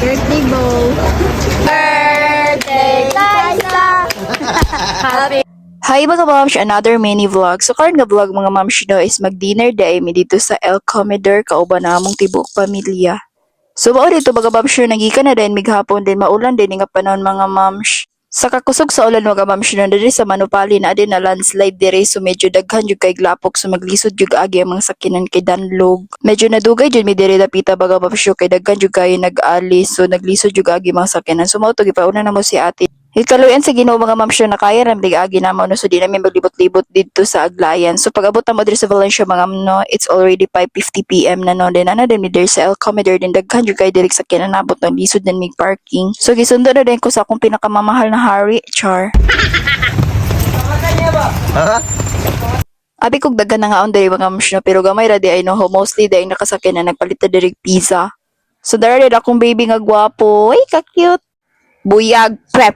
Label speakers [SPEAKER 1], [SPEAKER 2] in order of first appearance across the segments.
[SPEAKER 1] Birthday bow. Birthday, Liza! Happy.
[SPEAKER 2] Hi mga moms, another mini vlog. So karon nga vlog mga moms no is mag-dinner day mi dito sa El Comedor kauban na among tibuok pamilya. So mao dito mga moms no nagika na din mighapon din maulan din nga panahon mga moms. Sa kakusog sa ulan mga moms no diri sa Manupali na din na landslide diri so medyo daghan jud kay glapok so maglisod jud agi ang mga sakinan kay danlog. Medyo nadugay jud mi diri dapita mga moms no kay daghan jud kay nag-alis so naglisod jud agi mga sakinan. So mao to gipauna na mo si ate. Ikaluyan sa Ginoo mga ma'am sure na kaya ramdig agi na mo no so di namin maglibot-libot dito sa Aglayan. So pag abot na mo diri sa Valencia mga ma'am no, it's already 5:50 PM na no. Then ana din mi diri sa El Comedor din daghan jud kay diri sa kinanabot no lisod din mig parking. So gisundo na din ko sa akong pinakamamahal na Harry Char. Abi kog daghan na nga on diri mga ma'am no pero gamay ra di ay no mostly dai nakasakyan na nagpalit na diri pizza. So dara din akong baby nga gwapo. Ay ka cute. Buyag, pre.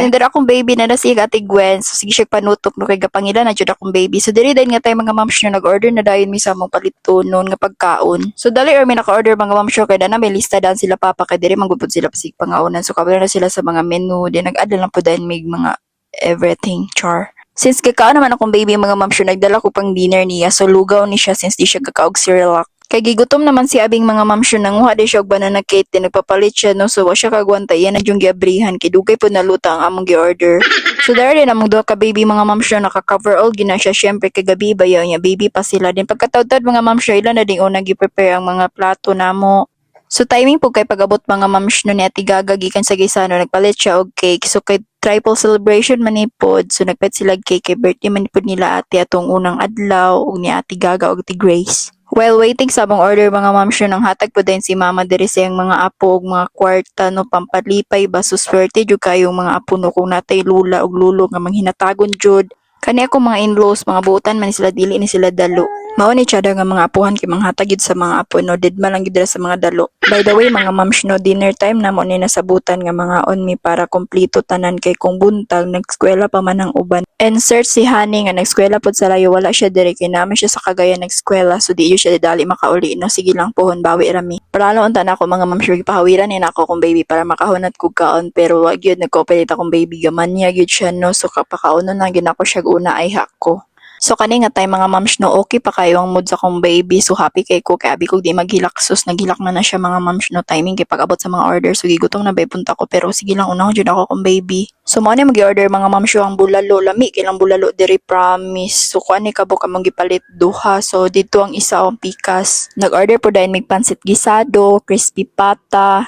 [SPEAKER 2] Nindara akong baby na nasiga ati Gwen. So sige siya panutok no kay gapangilan na jud akong baby. So diri din nga tay mga moms nyo nag-order na dayon mi sa mong palito noon nga pagkaon. So dali or mi naka-order mga moms nyo kay na may lista dan sila papa kay diri manggupod sila pasig pangaunan. So kabalo na sila sa mga menu, din nag-add lang po dayon mig mga everything char. Since kakaon naman akong baby mga moms nyo nagdala ko pang dinner niya. So lugaw ni siya since di siya kakaog Cerelac. Kay gigutom naman si abing mga mamsyo nanguha di siya og banana cake din nagpapalit siya no so wa siya kagwanta yan na yung giabrihan kay dugay po naluta ang among gi-order. So there din among duha ka baby mga mamsyo naka-cover all gina siya syempre kay gabi bayaw niya baby pa sila din pagkataud-taud mga mamsyo ila na ding una gi-prepare ang mga plato namo. So timing po kay pag-abot mga mamsyo ni Ate Gaga gikan sa Gisano nagpalit siya og cake so kay triple celebration manipod so nagpet sila cake kay birthday manipod nila ate atong unang adlaw ug ni Ate Gaga ug Ate Grace. While waiting sa among order mga ma'am sure nang hatag po din si mama diri sa mga apo ug mga kwarta no pampadlipay baso swerte jud kayong mga apo no kung natay lula ug lulo nga manghinatagon jud. Kani ako mga in-laws mga buotan man sila dili ni sila dalo. Mao ni chada nga mga apuhan kay manghatag gid sa mga apo no didma lang gid sa mga dalo. By the way mga moms no dinner time na mo ni nasabutan nga mga on mi para kompleto tanan kay kung buntag nagskwela pa man ang uban. Insert si Hani nga nagskwela pod sa layo wala siya diri kay naman siya sa Cagayan nagskwela so di siya dali makauli no sige lang pohon bawi rami. Para unta na ako mga moms sure gipahawiran ni nako akong baby para makahunat kog kaon pero wag gyud nagkooperate akong baby gaman niya gyud siya no so kapakaono na gyud ako siya una ay hakko. So kani nga tay mga moms no okay pa kayo ang mood sa kong baby so happy kay ko kay abi ko di maghilak sus naghilak na siya mga moms no timing kay pag-abot sa mga order so gigutom na bay punta ko pero sige lang unahon jud ako kong baby. So mo ni magi-order mga moms ang bulalo lami kay lang bulalo diri promise. So kuani kabuk among gipalit duha so dito ang isa ang pikas. Nag-order po dayon mig pansit gisado, crispy pata,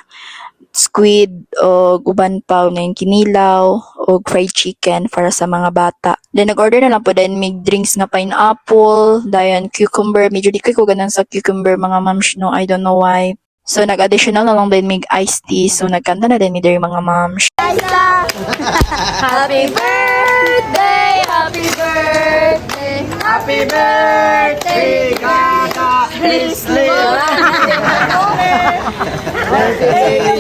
[SPEAKER 2] squid o uban pa ng kinilaw o fried chicken para sa mga bata. Then nag-order na lang po din may drinks nga pineapple, dayon cucumber. Medyo di ko ganang sa cucumber mga moms no, I don't know why. So nag-additional na lang din may iced tea. So nagkanta na din mi diri mga moms.
[SPEAKER 1] Happy birthday! Happy birthday! Happy birthday, Gaga! Please live! Birthday!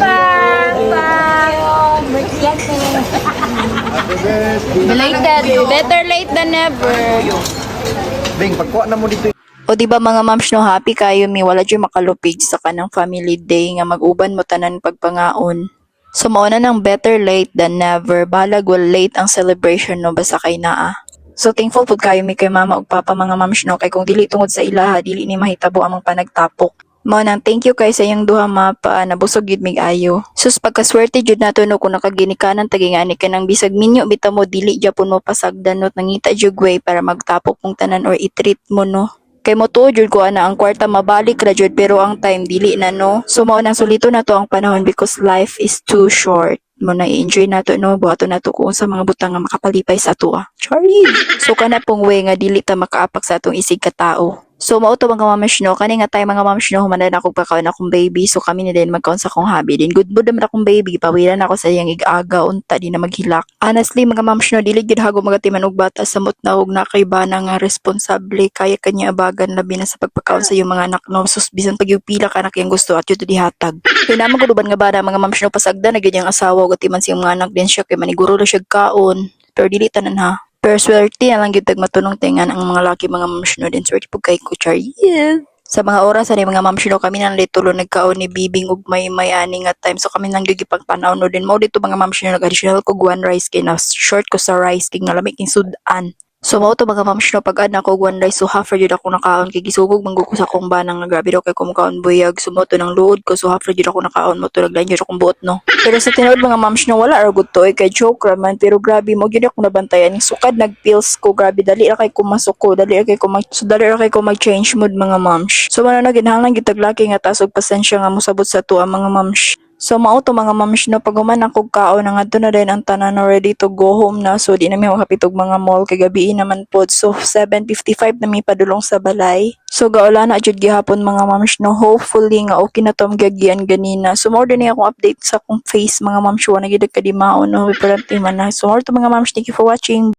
[SPEAKER 1] Belated. Better late than never.
[SPEAKER 3] Bing, pagkuha na mo dito.
[SPEAKER 2] O di ba mga moms no happy kayo mi wala jud makalupig sa kanang family day nga mag-uban mo tanan pagpangaon. So mao na nang better late than never. Balag well late ang celebration no basta kay naa. So thankful pud kayo mi kay mama ug papa mga moms no kay kung dili tungod sa ilaha dili ni mahitabo among panagtapok. Mao nang thank you kay sa iyang duha mapa nabusog gid mig ayo. Sus pagkaswerte jud nato no kung nakaginikanan tagingani kanang bisag minyo bitaw mo dili gyapon mo pasagdan no nangita jud way para magtapok mong tanan or i-treat mo no. Kay mo tuod jud ko ana ang kwarta mabalik ra jud pero ang time dili na no. So mao nang sulito na to ang panahon because life is too short. Mo na i-enjoy nato no buhaton nato kung sa mga butang nga makapalipay sa ato ah. Charlie. So kana pong way nga dili ta makaapak sa atong isig ka tao. So mao to mga moms no kani nga tay mga moms no humanan ako pagkaon akong baby so kami ni din magkaon sa akong hobby din good mood naman akong baby pawiran ako sa iyang ig-aga unta di na maghilak. Honestly mga moms no dili gid hago magatiman og bata samot na og nakay bana nga responsable kaya kanya abagan labi na sa pagpakaon sa iyong mga anak no sus bisan pag yung pila ka anak yang gusto at yun dihatag. Kaya naman guduban nga bana mga moms no pasagda na gyud yang asawa ug atiman siyang mga anak din siya kay maniguro ra siya kaon pero dili tanan ha. Pero swerte na lang gyud tag matunong tingan ang mga laki mga moms no din swerte pug kay ko char. Yes. Sa mga oras ani mga ma'am no kami nang dito nagkaon ni Bibing ug may ani nga time so kami nang gigipagpanaw no din mo dito mga ma'am no nag-additional ko one rice kay na short ko sa rice kay nalami king sudan. So mao to mga ma'am no pag ana ko one rice so half jud ako nakaon kay gisugog man ko sa akong banang nga grabe daw kay kumukaon buyag sumoto ng luod ko so half jud ako nakaon mo to naglain jud akong buot no. Pero sa tinuod mga ma'am no wala ra gud to kay joke ra man pero grabe mo gyud ako nabantayan sukad nagpills ko grabe dali ra kay kumasok ko dali ra kay ko mag-change mood mga ma'ams. So wala na ginahanglan gitaglaki nga taas og pasensya nga mosabot sa tuwa mga ma'ams. So mao to mga ma'ams no pag human ako kaon na ngadto na din ang tanan na ready to go home na so di na mi makapitog mga mall kay gabi naman pod so 7:55 na mi padulong sa balay. So gaula na jud gihapon mga ma'ams no hopefully nga okay na tom gagian ganina. So more din akong update sa akong face mga ma'ams wa na gid kadimaon no perante man na. So more to mga ma'ams thank you for watching.